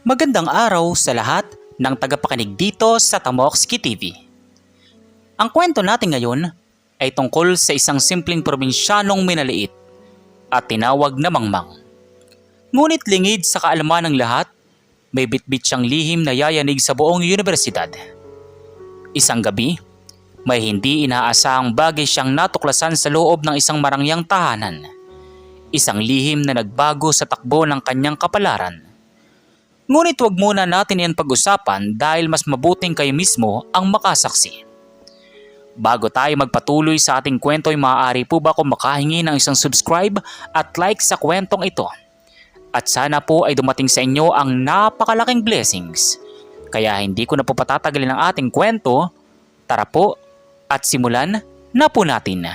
Magandang araw sa lahat ng tagapakinig dito sa Tamokski TV. Ang kwento natin ngayon ay tungkol sa isang simpleng probinsyanong minaliit at tinawag na Mangmang. Ngunit lingid sa kaalaman ng lahat, may bitbit siyang lihim na yayanig sa buong universidad. Isang gabi, may hindi inaasahang bagay siyang natuklasan sa loob ng isang marangyang tahanan. Isang lihim na nagbago sa takbo ng kanyang kapalaran. Ngunit wag muna natin yan pag-usapan dahil mas mabuting kayo mismo ang makasaksi. Bago tayo magpatuloy sa ating kwento ay maaari po ba kung makahingi ng isang subscribe at like sa kwentong ito. At sana po ay dumating sa inyo ang napakalaking blessings. Kaya hindi ko na po patatagalin ang ating kwento. Tara po at simulan na po natin.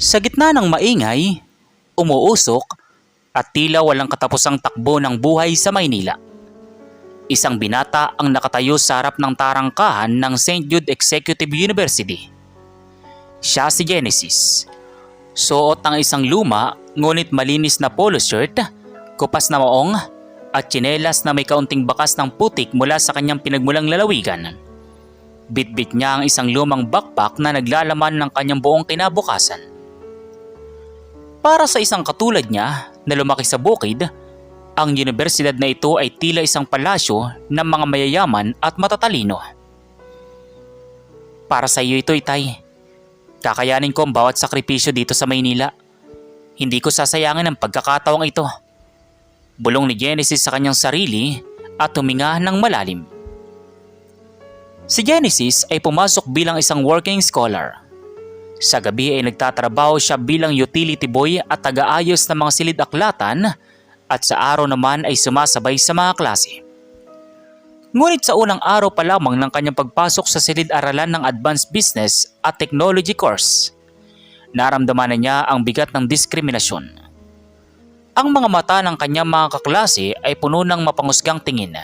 Sa gitna ng maingay, umuusok at tila walang katapusang takbo ng buhay sa Maynila. Isang binata ang nakatayo sa harap ng tarangkahan ng St. Jude Executive University. Siya si Genesis. Suot ang isang luma ngunit malinis na polo shirt, kupas na maong at tsinelas na may kaunting bakas ng putik mula sa kanyang pinagmulang lalawigan. Bitbit niya ang isang lumang backpack na naglalaman ng kanyang buong kinabukasan. Para sa isang katulad niya na lumaki sa bukid, ang universidad na ito ay tila isang palasyo ng mga mayayaman at matatalino. Para sa iyo ito, Itay. Kakayanin ko ang bawat sakripisyo dito sa Maynila. Hindi ko sasayangin ang pagkakataong ito. Bulong ni Genesis sa kanyang sarili at huminga ng malalim. Si Genesis ay pumasok bilang isang working scholar. Sa gabi ay nagtatrabaho siya bilang utility boy at taga-ayos ng mga silid-aklatan at sa araw naman ay sumasabay sa mga klase. Ngunit sa unang araw pa lamang ng kanyang pagpasok sa silid-aralan ng Advanced Business at Technology course, naramdaman na niya ang bigat ng diskriminasyon. Ang mga mata ng kanyang mga kaklase ay puno ng mapangusgang tingin.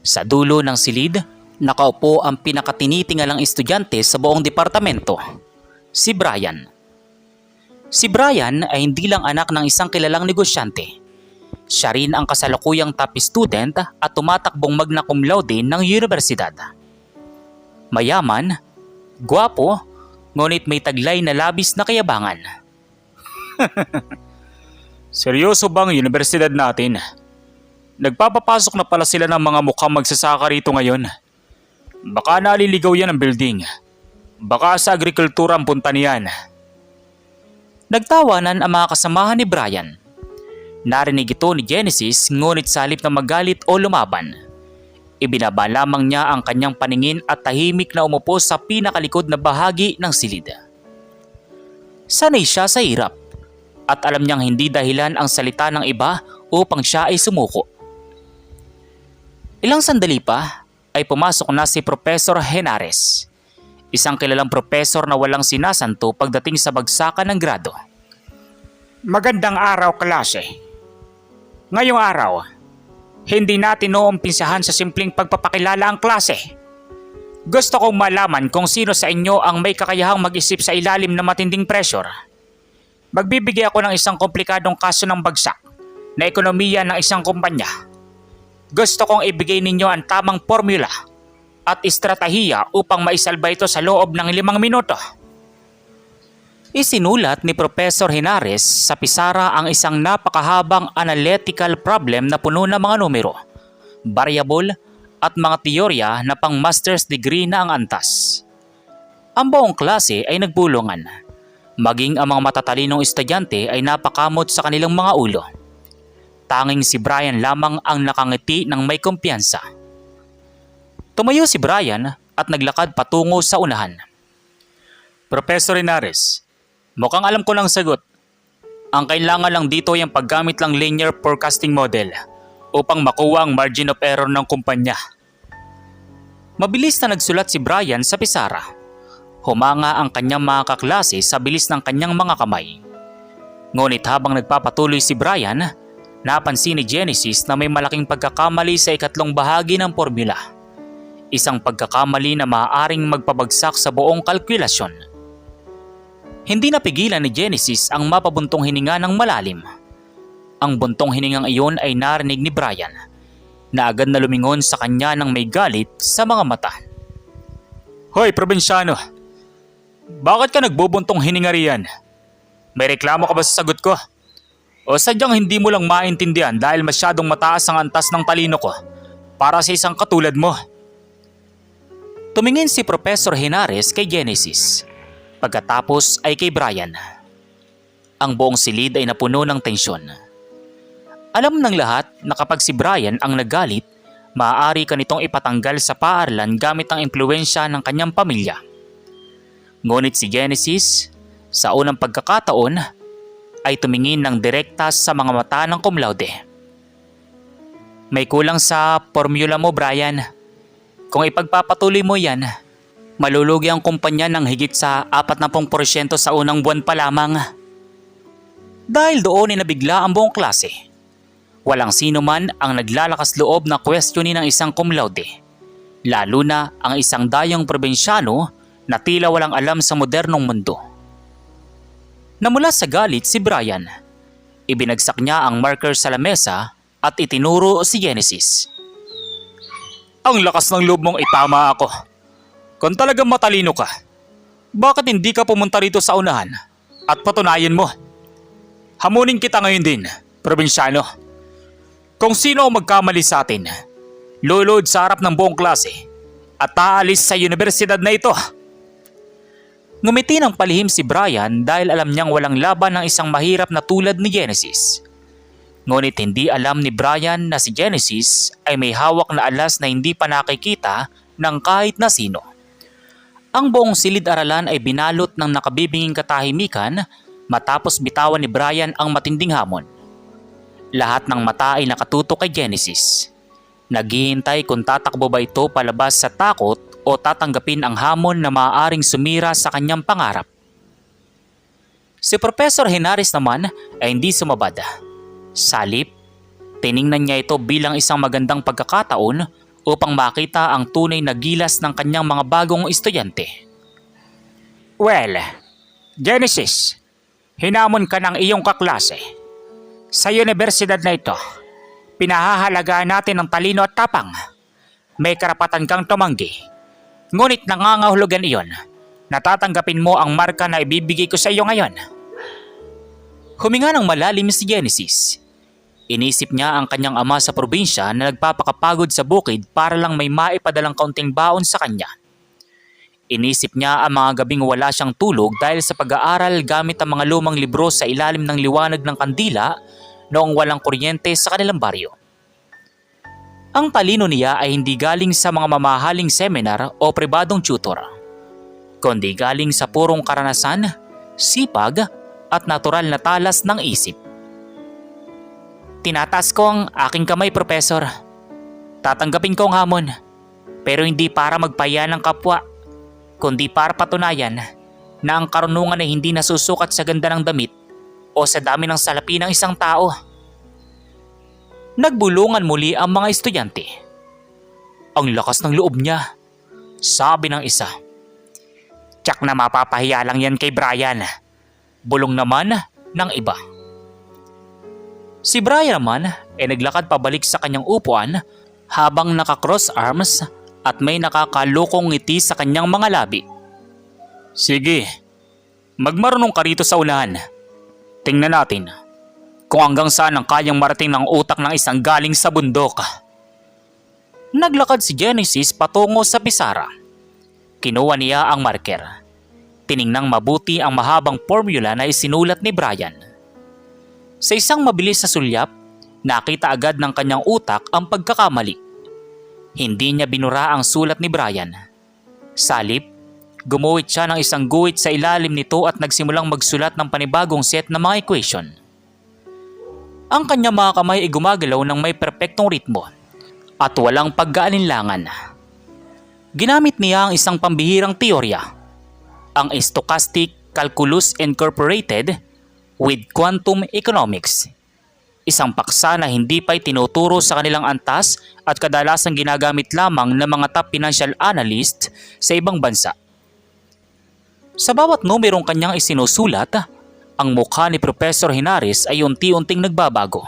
Sa dulo ng silid, nakaupo ang pinakatinitingalang estudyante sa buong departamento. Si Brian. Si Brian ay hindi lang anak ng isang kilalang negosyante. Siya rin ang kasalukuyang top student at tumatakbong magna cum laude ng universidad. Mayaman, gwapo, ngunit may taglay na labis na kayabangan. Seryoso bang universidad natin? Nagpapapasok na pala sila ng mga mukhang magsasaka rito ngayon. Baka naliligaw yan ang building. Baka sa agrikultura ang punta niyan. Nagtawanan ang mga kasamahan ni Brian. Narinig ito ni Genesis ngunit sa halip na magalit o lumaban, ibinaba lamang niya ang kanyang paningin at tahimik na umupo sa pinakalikod na bahagi ng silid. Sanay siya sa hirap at alam niyang hindi dahilan ang salita ng iba upang siya ay sumuko. Ilang sandali pa ay pumasok na si Professor Henares. Isang kilalang profesor na walang sinasanto pagdating sa bagsakan ng grado. Magandang araw, klase. Ngayong araw, hindi natin uumpisahan sa simpleng pagpapakilala ang klase. Gusto kong malaman kung sino sa inyo ang may kakayahang mag-isip sa ilalim ng matinding pressure. Magbibigay ako ng isang komplikadong kaso ng bagsak na ekonomiya ng isang kumpanya. Gusto kong ibigay ninyo ang tamang formula at estratehiya upang maisalba ito sa loob ng 5 minuto. Isinulat ni Professor Henares sa pisara ang isang napakahabang analytical problem na puno ng mga numero, variable at mga teorya na pang master's degree na ang antas. Ang buong klase ay nagbulungan. Maging ang mga matatalinong estudyante ay napakamot sa kanilang mga ulo. Tanging si Brian lamang ang nakangiti ng may kumpiyansa. Tumayo si Brian at naglakad patungo sa unahan. Professor Henares, mukhang alam ko ng sagot. Ang kailangan lang dito ay ang paggamit lang linear forecasting model upang makuha ang margin of error ng kumpanya. Mabilis na nagsulat si Brian sa pisara. Humanga ang kanyang mga kaklase sa bilis ng kanyang mga kamay. Ngunit habang nagpapatuloy si Brian, napansin ni Genesis na may malaking pagkakamali sa ikatlong bahagi ng formula. Isang pagkakamali na maaaring magpabagsak sa buong kalkulasyon. Hindi napigilan ni Genesis ang mapabuntong hininga ng malalim. Ang buntong hiningang iyon ay narinig ni Brian na agad na lumingon sa kanya ng may galit sa mga mata. Hoy, probinsyano! Bakit ka nagbubuntong hininga riyan? May reklamo ka ba sa sagot ko? O sadyang hindi mo lang maintindihan dahil masyadong mataas ang antas ng talino ko para sa isang katulad mo? Tumingin si Professor Henares kay Genesis. Pagkatapos ay kay Brian. Ang buong silid ay napuno ng tensyon. Alam ng lahat na kapag si Brian ang nagalit, maaari ka nitong ipatanggal sa paaralan gamit ang impluwensya ng kanyang pamilya. Ngunit si Genesis, sa unang pagkakataon, ay tumingin ng direkta sa mga mata ng cum laude. May kulang sa formula mo, Brian. Kung ipagpapatuloy mo yan, malulugi ang kumpanya ng higit sa 40% sa unang buwan pa lamang. Dahil doon ay nabigla ang buong klase. Walang sino man ang naglalakas loob na questionin ng isang cum laude, lalo na ang isang dayong probinsyano na tila walang alam sa modernong mundo. Namula sa galit si Brian. Ibinagsak niya ang marker sa lamesa at itinuro si Genesis. Ang lakas ng loob mong itama ako. Kung talagang matalino ka, bakit hindi ka pumunta rito sa unahan at patunayan mo? Hamunin kita ngayon din, probinsyano. Kung sino ang magkamali sa atin, lulod sa harap ng buong klase at aalis sa universidad na ito. Ngumiti ng palihim si Brian dahil alam niyang walang laban ng isang mahirap na tulad ni Genesis. Ngunit hindi alam ni Brian na si Genesis ay may hawak na alas na hindi pa nakikita ng kahit na sino. Ang buong silid-aralan ay binalot ng nakabibinging katahimikan matapos bitawan ni Brian ang matinding hamon. Lahat ng mata ay nakatutok kay Genesis. Naghihintay kung tatakbo ba ito palabas sa takot o tatanggapin ang hamon na maaaring sumira sa kanyang pangarap. Si Professor Henares naman ay hindi sumabad. Salip, tiningnan niya ito bilang isang magandang pagkakataon upang makita ang tunay na gilas ng kanyang mga bagong estudyante. Well, Genesis, hinamon ka ng iyong kaklase. Sa universidad na ito, pinahahalagaan natin ang talino at tapang. May karapatan kang tumanggi. Ngunit nangangahulugan iyon, natatanggapin mo ang marka na ibibigay ko sa iyo ngayon. Huminga ng malalim si Genesis. Inisip niya ang kanyang ama sa probinsya na nagpapakapagod sa bukid para lang may maipadalang kaunting baon sa kanya. Inisip niya ang mga gabing wala siyang tulog dahil sa pag-aaral gamit ang mga lumang libro sa ilalim ng liwanag ng kandila noong walang kuryente sa kanilang baryo. Ang talino niya ay hindi galing sa mga mamahaling seminar o pribadong tutor, kundi galing sa purong karanasan, sipag at natural na talas ng isip. Tinataas ko ang aking kamay, Professor. Tatanggapin ko ang hamon, pero hindi para magpaya ng kapwa, kundi para patunayan na ang karunungan ay hindi nasusukat sa ganda ng damit o sa dami ng salapi ng isang tao. Nagbulungan muli ang mga estudyante. Ang lakas ng loob niya, sabi ng isa. Tiyak na mapapahiya lang yan kay Brian. Bulong naman ng iba. Si Brian naman ay naglakad pabalik sa kanyang upuan habang naka-cross arms at may nakakalukong ngiti sa kanyang mga labi. Sige, magmarunong ka rito sa unahan. Tingnan natin kung hanggang saan ang kayang marating ng utak ng isang galing sa bundok. Naglakad si Genesis patungo sa pisara. Kinuha niya ang marker. Tiningnang mabuti ang mahabang formula na isinulat ni Brian. Sa isang mabilis na sulyap, nakita agad ng kanyang utak ang pagkakamali. Hindi niya binura ang sulat ni Brian. Salip, gumuhit siya ng isang guhit sa ilalim nito at nagsimulang magsulat ng panibagong set ng mga equation. Ang kanyang mga kamay ay gumagalaw ng may perpektong ritmo at walang pag-aalinlangan. Ginamit niya ang isang pambihirang teorya, ang Stochastic Calculus Incorporated with Quantum Economics. Isang paksa na hindi pa tinuturo sa kanilang antas at kadalasang ginagamit lamang ng mga top financial analyst sa ibang bansa. Sa bawat numerong kanyang isinusulat, Ang mukha ni Professor Henares ay unti-unting nagbabago.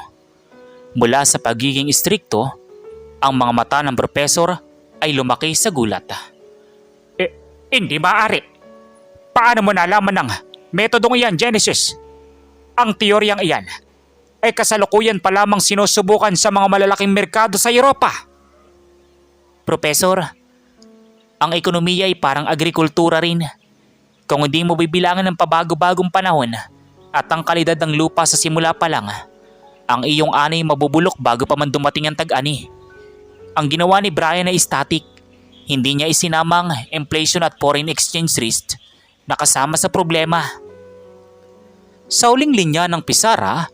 Mula sa pagiging istrikto, ang mga mata ng profesor ay lumaki sa gulat. Hindi maaari. Paano mo nalaman ng metodong iyan, Genesis? Ang teoryang iyan ay kasalukuyan pa lamang sinusubukan sa mga malalaking merkado sa Europa. Profesor, ang ekonomiya ay parang agrikultura rin. Kung hindi mo bibilangan ng pabago-bagong panahon at ang kalidad ng lupa sa simula pa lang, ang iyong ani mabubulok bago pa man dumating ang tag-ani. Ang ginawa ni Brian ay static. Hindi niya isinamang inflation at foreign exchange risk na kasama sa problema. Sa huling linya ng pisara,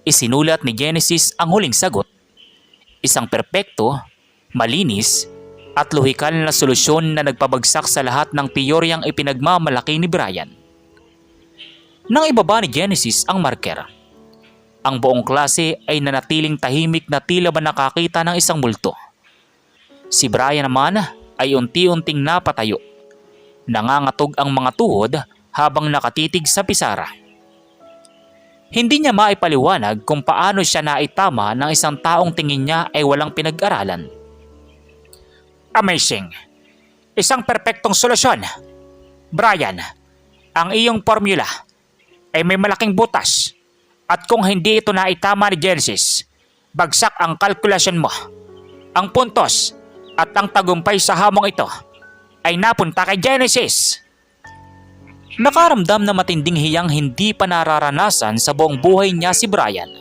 isinulat ni Genesis ang huling sagot. Isang perpekto, malinis, at lohikal na solusyon na nagpabagsak sa lahat ng teoryang ipinagmamalaki ni Brian. Nang ibaba ni Genesis ang marker, ang buong klase ay nanatiling tahimik na tila ba nakakita ng isang multo. Si Brian naman ay unti-unting napatayo. Nangangatog ang mga tuhod habang nakatitig sa pisara. Hindi niya maipaliwanag kung paano siya naitama ng isang taong tingin niya ay walang pinag-aralan. Amazing. Isang perpektong solusyon. Brian, ang iyong formula ay may malaking butas. At kung hindi ito naitama ni Genesis, bagsak ang kalkulasyon mo. Ang puntos at ang tagumpay sa hamong ito ay napunta kay Genesis. Nakaramdam na matinding hiyang hindi pa nararanasan sa buong buhay niya si Brian.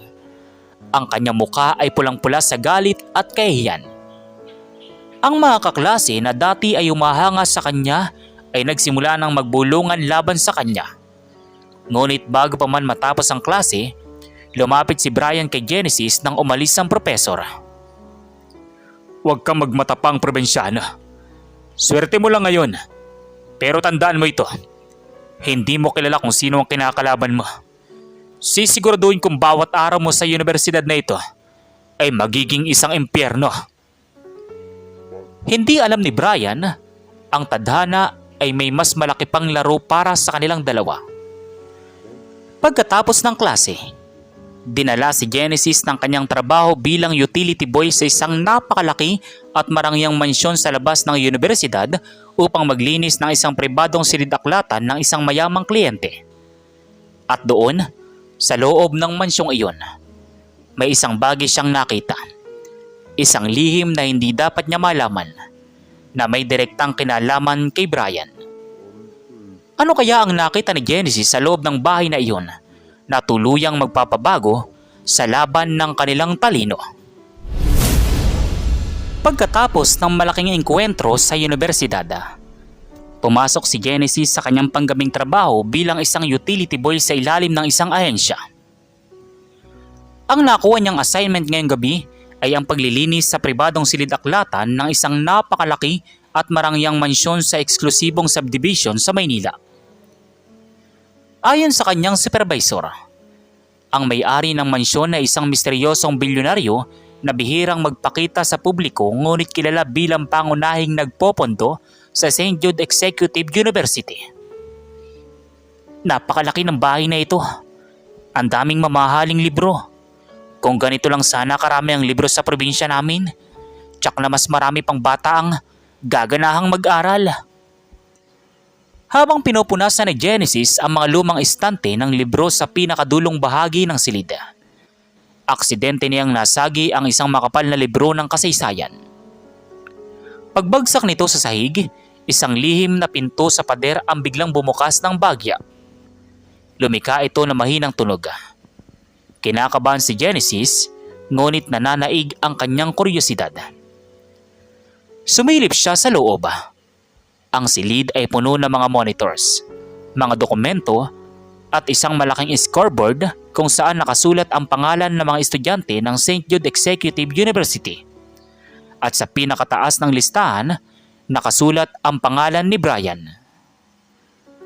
Ang kanyang muka ay pulang-pula sa galit at kahihiyan. Ang mga kaklase na dati ay umahanga sa kanya ay nagsimula ng magbulungan laban sa kanya. Ngunit bago pa man matapos ang klase, lumapit si Brian kay Genesis nang umalis ang propesor. Huwag kang magmatapang, probinsyano. Swerte mo lang ngayon. Pero tandaan mo ito. Hindi mo kilala kung sino ang kinakalaban mo. Sisiguraduhin kong bawat araw mo sa universidad na ito ay magiging isang impyerno. Hindi alam ni Brian, ang tadhana ay may mas malaki pang laro para sa kanilang dalawa. Pagkatapos ng klase, dinala si Genesis ng kanyang trabaho bilang utility boy sa isang napakalaki at marangyang mansyon sa labas ng universidad upang maglinis ng isang pribadong silid-aklatan ng isang mayamang kliyente. At doon, sa loob ng mansyong iyon, may isang bagay siyang nakita. Isang lihim na hindi dapat niya malaman na may direktang kinalaman kay Brian. Ano kaya ang nakita ni Genesis sa loob ng bahay na iyon na tuluyang magpapabago sa laban ng kanilang talino? Pagkatapos ng malaking engkwentro sa universidad, pumasok si Genesis sa kanyang panggabing trabaho bilang isang utility boy sa ilalim ng isang ahensya. Ang nakuha niyang assignment ngayong gabi ay ang paglilinis sa pribadong silid-aklatan ng isang napakalaki at marangyang mansyon sa eksklusibong subdivision sa Maynila. Ayon sa kanyang supervisor, ang may-ari ng mansyon ay isang misteryosong bilyonaryo na bihirang magpakita sa publiko ngunit kilala bilang pangunahing nagpopondo sa St. Jude Executive University. Napakalaki ng bahay na ito. Ang daming mamahaling libro. Kung ganito lang sana karami ang libro sa probinsya namin, tsak na mas marami pang bata ang gaganahang mag-aral. Habang pinupunasan ni Genesis ang mga lumang estante ng libro sa pinakadulong bahagi ng silid, aksidente niyang nasagi ang isang makapal na libro ng kasaysayan. Pagbagsak nito sa sahig, isang lihim na pinto sa pader ang biglang bumukas ng bagya. Lumika ito na mahinang tunog. Kinakabahan si Genesis, ngunit nananaig ang kanyang kuryosidad. Sumilip siya sa loob. Ang silid ay puno ng mga monitors, mga dokumento at isang malaking scoreboard kung saan nakasulat ang pangalan ng mga estudyante ng St. Jude Executive University. At sa pinakataas ng listahan, nakasulat ang pangalan ni Brian.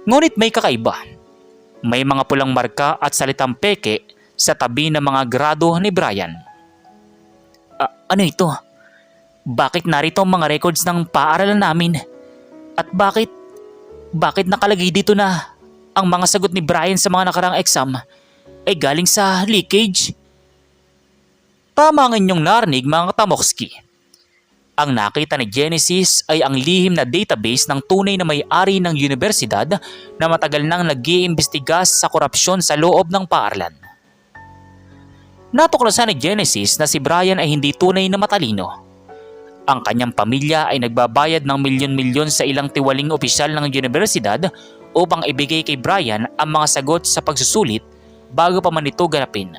Ngunit may kakaiba. May mga pulang marka at salitang peke sa tabi ng mga grado ni Brian. Ano ito? Bakit narito ang mga records ng paaralan namin? At bakit nakalagay dito na ang mga sagot ni Brian sa mga nakarang exam ay galing sa leakage? Tama ang inyong narinig mga katamokski. Ang nakita ni Genesis ay ang lihim na database ng tunay na may-ari ng universidad na matagal nang nag-iimbestiga sa korupsyon sa loob ng paaralan. Natuklasan ni Genesis na si Brian ay hindi tunay na matalino. Ang kanyang pamilya ay nagbabayad ng milyon-milyon sa ilang tiwaling opisyal ng universidad upang ibigay kay Brian ang mga sagot sa pagsusulit bago pa man ito ganapin,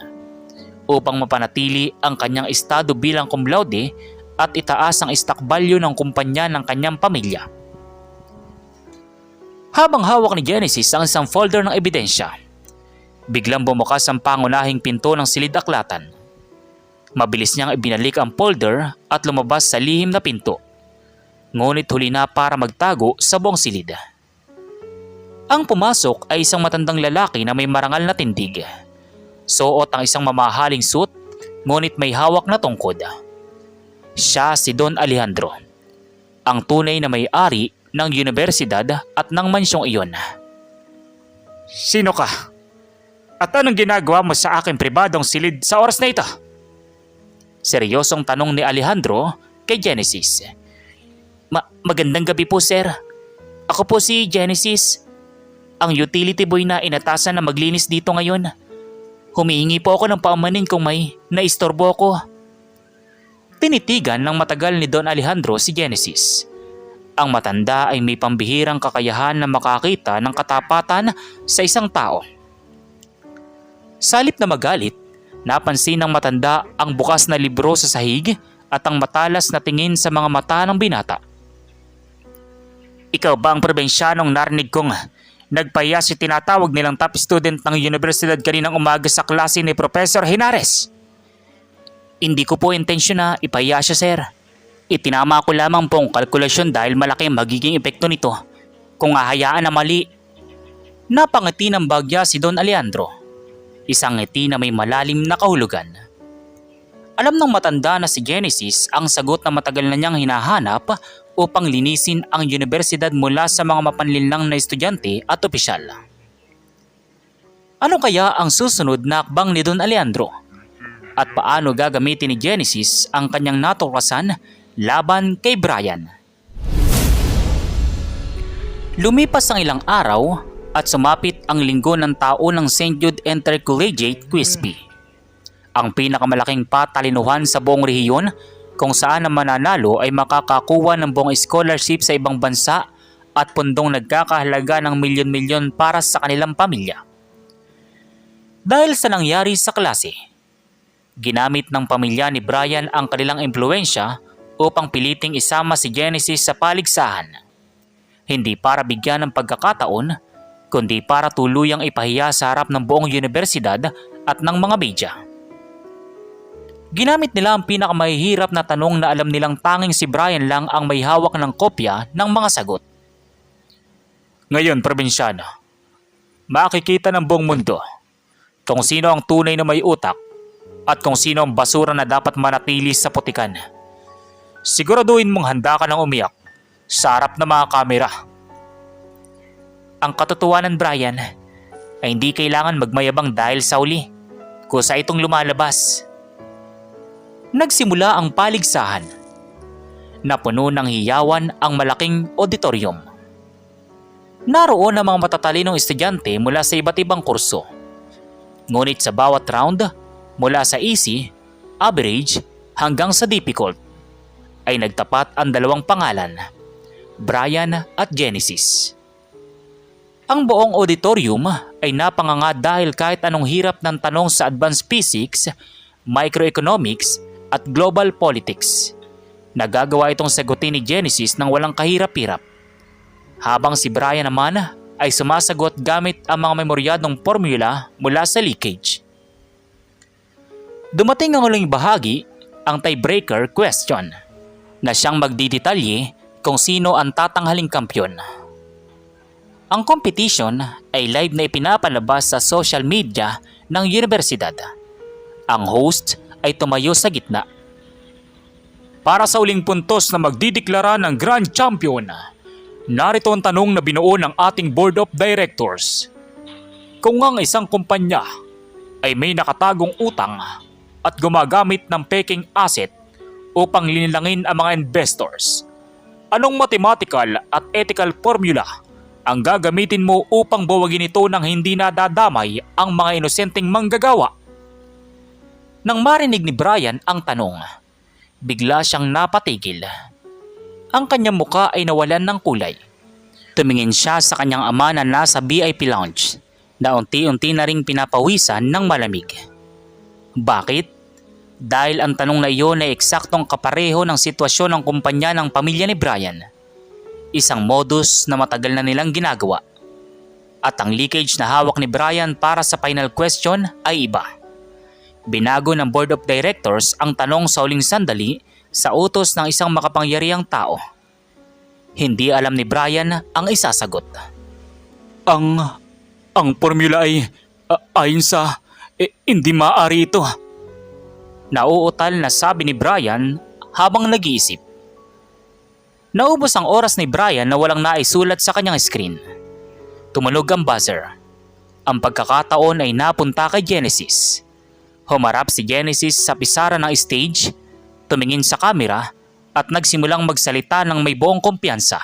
upang mapanatili ang kanyang estado bilang cum laude at itaas ang stock value ng kumpanya ng kanyang pamilya. Habang hawak ni Genesis ang isang folder ng ebidensya, biglang bumukas ang pangunahing pinto ng silid-aklatan. Mabilis niyang ibinalik ang folder at lumabas sa lihim na pinto. Ngunit huli na para magtago sa buong silid. Ang pumasok ay isang matandang lalaki na may marangal na tindig. Suot ang isang mamahaling suit, ngunit may hawak na tungkod. Siya si Don Alejandro, ang tunay na may-ari ng universidad at ng mansyong iyon. Sino ka? At anong ginagawa mo sa aking pribadong silid sa oras na ito? Seryosong tanong ni Alejandro kay Genesis. Magandang gabi po, sir. Ako po si Genesis, ang utility boy na inatasan na maglinis dito ngayon. Humihingi po ako ng paumanin kung may naistorbo ko. Tinitigan ng matagal ni Don Alejandro si Genesis. Ang matanda ay may pambihirang kakayahan na makakita ng katapatan sa isang tao. Salip na magalit, napansin ng matanda ang bukas na libro sa sahig at ang matalas na tingin sa mga mata ng binata. Ikaw ba ang probinsyanong narinig kong nagpaya si tinatawag nilang top student ng universidad kaninang umaga sa klase ni Professor Henares? Hindi ko po intensyon na ipaya siya, sir. Itinama ko lamang pong kalkulasyon dahil malaki ang magiging epekto nito kung hahayaan na mali. Napangiti ng bagya si Don Alejandro. Isang ngiti na may malalim na kahulugan. Alam ng matanda na si Genesis ang sagot na matagal na niyang hinahanap upang linisin ang universidad mula sa mga mapanlinlang na estudyante at opisyal. Ano kaya ang susunod na akbang ni Don Alejandro? At paano gagamitin ni Genesis ang kanyang natuklasan laban kay Brian? Lumipas ang ilang araw at sumapit ang linggo ng taon ng St. Jude Intercollegiate Quiz-Bee. Ang pinakamalaking patalinuhan sa buong rehiyon kung saan ang mananalo ay makakakuha ng buong scholarship sa ibang bansa at pundong nagkakahalaga ng milyon-milyon para sa kanilang pamilya. Dahil sa nangyari sa klase, ginamit ng pamilya ni Brian ang kanilang impluensya upang piliting isama si Genesis sa paligsahan. Hindi para bigyan ng pagkakataon, kundi para tuluyang ipahiya sa harap ng buong universidad at ng mga media. Ginamit nila ang pinakamahihirap na tanong na alam nilang tanging si Brian lang ang may hawak ng kopya ng mga sagot. Ngayon, probinsyano, makikita ng buong mundo kung sino ang tunay na may utak at kung sino ang basura na dapat manatili sa putikan. Siguraduhin mong handa ka ng umiyak sa harap ng mga kamera. Ang katotohanan, Brian, ay hindi kailangan magmayabang dahil sa uli, kusa itong lumalabas. Nagsimula ang paligsahan. Napuno ng hiyawan ang malaking auditorium. Naroon ang mga matatalinong estudyante mula sa iba't ibang kurso. Ngunit sa bawat round, mula sa easy, average hanggang sa difficult, ay nagtapat ang dalawang pangalan, Brian at Genesis. Ang buong auditorium ay napanganga dahil kahit anong hirap ng tanong sa advanced physics, microeconomics at global politics, nagagawa itong sagutin ni Genesis ng walang kahirap-hirap. Habang si Brian naman ay sumasagot gamit ang mga memoryadong formula mula sa leakage. Dumating ang huling bahagi, ang tiebreaker question, na siyang magdidetalye kung sino ang tatanghaling kampyon. Ang competition ay live na ipinapalabas sa social media ng universidad. Ang host ay tumayo sa gitna. Para sa uling puntos na magdideklara ng Grand Champion, narito ang tanong na binuo ng ating Board of Directors. Kung ang isang kumpanya ay may nakatagong utang at gumagamit ng peking asset upang linilangin ang mga investors, anong mathematical at ethical formula ang gagamitin mo upang bawagin ito nang hindi nadadamay ang mga inosenteng manggagawa? Nang marinig ni Brian ang tanong, bigla siyang napatigil. Ang kanyang muka ay nawalan ng kulay. Tumingin siya sa kanyang ama na nasa VIP lounge na unti-unti na ring pinapawisan ng malamig. Bakit? Dahil ang tanong na iyon ay eksaktong kapareho ng sitwasyon ng kumpanya ng pamilya ni Brian. Isang modus na matagal na nilang ginagawa. At ang leakage na hawak ni Brian para sa final question ay iba. Binago ng Board of Directors ang tanong sa huling sandali sa utos ng isang makapangyarihang tao. Hindi alam ni Brian ang isasagot. Ang formula ay ayon sa hindi maaari ito. Nauutal na sabi ni Brian habang nag-iisip. Naubos ang oras ni Brian na walang naisulat sa kanyang screen. Tumunog ang buzzer. Ang pagkakataon ay napunta kay Genesis. Humarap si Genesis sa pisara ng stage, tumingin sa kamera at nagsimulang magsalita ng may buong kumpiyansa.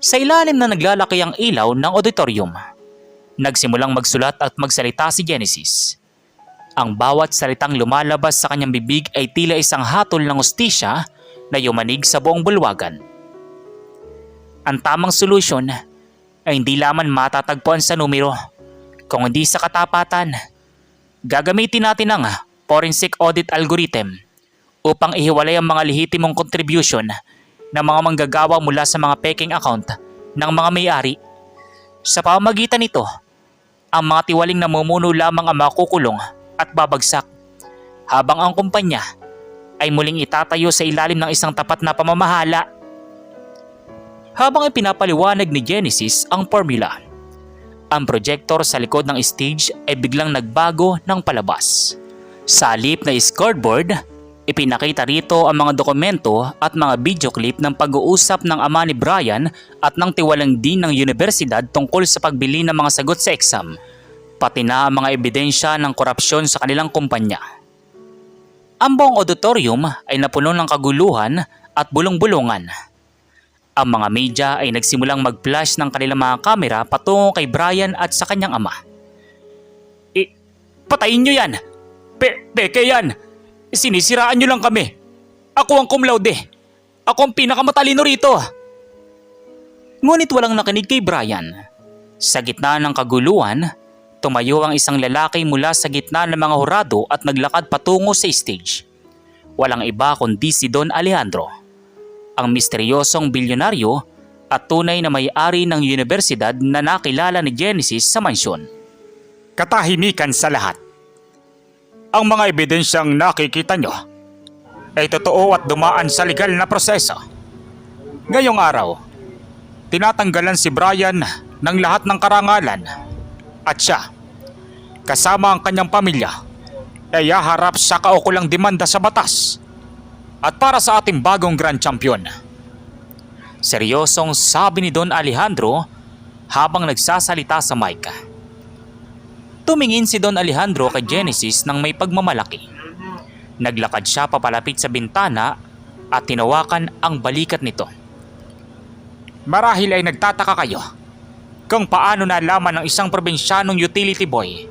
Sa ilalim na naglalaki ang ilaw ng auditorium, nagsimulang magsulat at magsalita si Genesis. Ang bawat salitang lumalabas sa kanyang bibig ay tila isang hatol ng hustisya na yumanig sa buong bulwagan. Ang tamang solusyon ay hindi lamang matatagpuan sa numero, kung hindi sa katapatan. Gagamitin natin ang forensic audit algorithm upang ihiwalay ang mga lehitimong contribution ng mga manggagawa mula sa mga peking account ng mga may-ari. Sa pamamagitan nito, ang mga tiwaling namumuno lamang ang makukulong at babagsak, habang ang kumpanya ay muling itatayo sa ilalim ng isang tapat na pamamahala. Habang ipinapaliwanag ni Genesis ang formula, ang projector sa likod ng stage ay biglang nagbago ng palabas. Sa halip na scoreboard, ipinakita rito ang mga dokumento at mga video clip ng pag-uusap ng ama ni Brian at ng tiwalang dean ng universidad tungkol sa pagbili ng mga sagot sa exam, pati na ang mga ebidensya ng korupsyon sa kanilang kumpanya. Ang buong auditorium ay napuno ng kaguluhan at bulong-bulungan. Ang mga media ay nagsimulang mag-flash ng kanilang mga kamera patungo kay Brian at sa kanyang ama. Patayin nyo yan! Peke yan! Sinisiraan nyo lang kami! Ako ang cum laude! Ako ang pinakamatalino rito! Ngunit walang nakinig kay Brian. Sa gitna ng kaguluhan, tumayo ang isang lalaki mula sa gitna ng mga hurado at naglakad patungo sa stage. Walang iba kundi si Don Alejandro, ang misteryosong bilyonaryo at tunay na may-ari ng universidad na nakilala ni Genesis sa mansyon. Katahimikan sa lahat. Ang mga ebidensyang nakikita nyo ay totoo at dumaan sa legal na proseso. Ngayong araw, tinatanggalan si Brian ng lahat ng karangalan at siya, kasama ang kanyang pamilya, ay haharap sa kaukulang demanda sa batas at para sa ating bagong grand champion. Seryosong sabi ni Don Alejandro habang nagsasalita sa mic. Tumingin si Don Alejandro kay Genesis ng may pagmamalaki. Naglakad siya papalapit sa bintana at tinawakan ang balikat nito. Marahil ay nagtataka kayo kung paano nalaman ng isang probinsyanong utility boy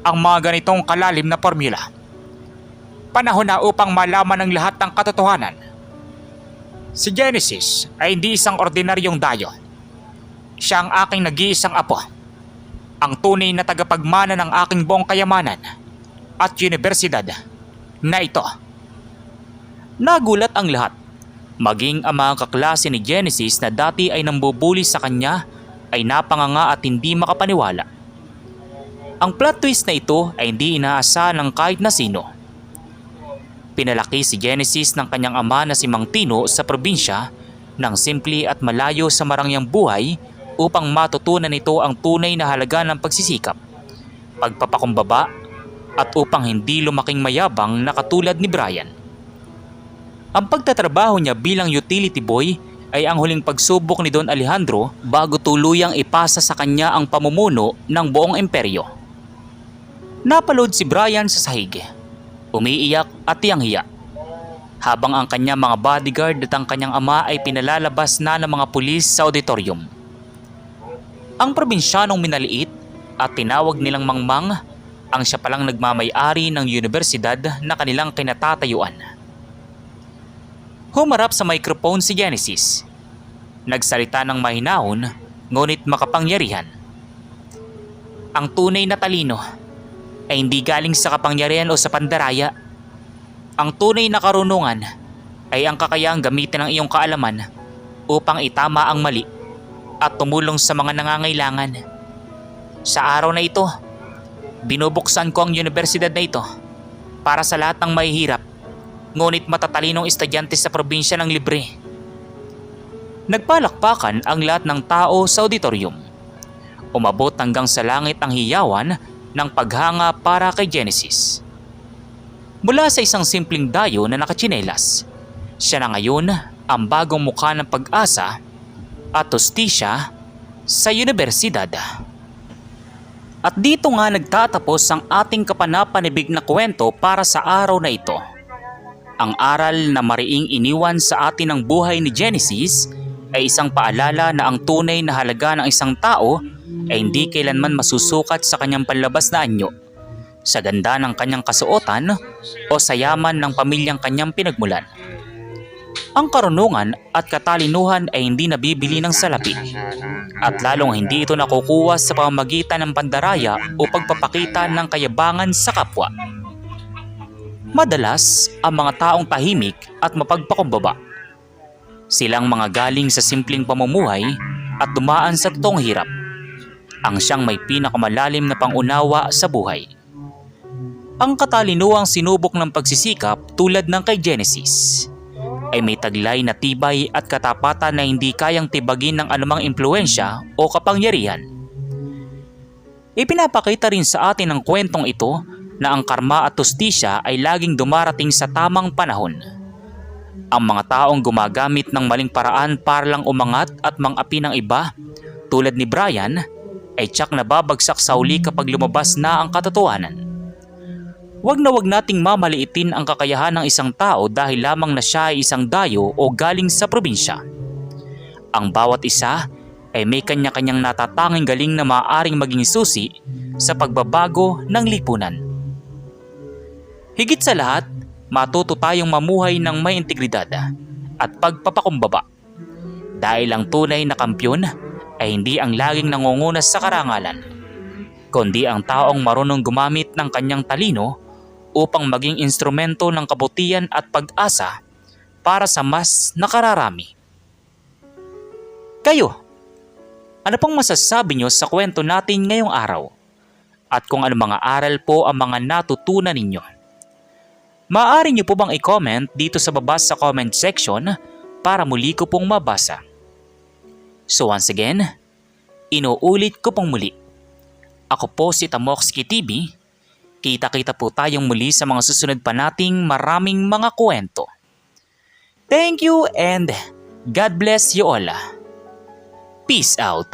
ang mga ganitong kalalim na formula. Panahon na upang malaman ang lahat ng katotohanan. Si Genesis ay hindi isang ordinaryong dayo. Siya ang aking nag-iisang apo, ang tunay na tagapagmana ng aking buong kayamanan at universidad na ito. Nagulat ang lahat, maging ang mga kaklase ni Genesis na dati ay nambubuli sa kanya ay napanganga at hindi makapaniwala. Ang plot twist na ito ay hindi inaasahan ng kahit na sino. Pinalaki si Genesis ng kanyang ama na si Mang Tino sa probinsya ng simple at malayo sa marangyang buhay upang matutunan nito ang tunay na halaga ng pagsisikap, pagpapakumbaba at upang hindi lumaking mayabang na katulad ni Brian. Ang pagtatrabaho niya bilang utility boy ay ang huling pagsubok ni Don Alejandro bago tuluyang ipasa sa kanya ang pamumuno ng buong imperyo. Napalood si Brian sa sahig, umiiyak at tiyang-hiya, habang ang kanyang mga bodyguard at ang kanyang ama ay pinalalabas na ng mga pulis sa auditorium. Ang probinsyanong minaliit at tinawag nilang Mangmang ang siya palang nagmamay-ari ng universidad na kanilang kinatatayuan. Humarap sa microphone si Genesis. Nagsalita ng mahinahon ngunit makapangyarihan. Ang tunay na talino ay hindi galing sa kapangyarihan o sa pandaraya. Ang tunay na karunungan ay ang kakayahang gamitin ng iyong kaalaman upang itama ang mali at tumulong sa mga nangangailangan. Sa araw na ito, binubuksan ko ang universidad na ito para sa lahat ng mahihirap ngunit matatalinong estudyante sa probinsya ng libre. Nagpalakpakan ang lahat ng tao sa auditorium. Umabot hanggang sa langit ang hiyawan ng paghanga para kay Genesis. Mula sa isang simpleng dayo na nakatsinelas, siya na ngayon ang bagong mukha ng pag-asa at hustisya sa universidad. At dito nga nagtatapos ang ating kapanapanibig na kwento para sa araw na ito. Ang aral na mariing iniwan sa atin ng buhay ni Genesis ay isang paalala na ang tunay na halaga ng isang tao ay hindi kailanman masusukat sa kanyang panlabas na anyo, sa ganda ng kanyang kasuotan o sa yaman ng pamilyang kanyang pinagmulan. Ang karunungan at katalinuhan ay hindi nabibili ng salapi at lalong hindi ito nakukuha sa pamamagitan ng pandaraya o pagpapakita ng kayabangan sa kapwa. Madalas, ang mga taong tahimik at mapagpakumbaba. Silang mga galing sa simpleng pamumuhay at dumaan sa totoong hirap. Ang siyang may pinakamalalim na pangunawa sa buhay. Ang katalinuhang sinubok ng pagsisikap tulad ng kay Genesis ay may taglay na tibay at katapatan na hindi kayang tibagin ng anumang impluensya o kapangyarihan. Ipinapakita rin sa atin ng kwentong ito na ang karma at hustisya ay laging dumarating sa tamang panahon. Ang mga taong gumagamit ng maling paraan para lang umangat at mang-api ng iba, tulad ni Brian, ay tiyak na babagsak sa huli kapag lumabas na ang katotohanan. Huwag nating mamaliitin ang kakayahan ng isang tao dahil lamang na siya ay isang dayo o galing sa probinsya. Ang bawat isa ay may kanya-kanyang natatanging galing na maaaring maging susi sa pagbabago ng lipunan. Higit sa lahat, matuto tayong mamuhay ng may integridad at pagpapakumbaba. Dahil ang tunay na kampyon ay hindi ang laging nangunguna sa karangalan, kundi ang taong marunong gumamit ng kanyang talino upang maging instrumento ng kabutihan at pag-asa para sa mas nakararami. Kayo, ano pang masasabi nyo sa kwento natin ngayong araw? At kung ano mga aral po ang mga natutunan ninyo? Maaari nyo po bang i-comment dito sa baba sa comment section para muli ko pong mabasa. So once again, inuulit ko pong muli. Ako po si Tamoxki TV. Kita-kita po tayong muli sa mga susunod pa nating maraming mga kwento. Thank you and God bless you all. Peace out.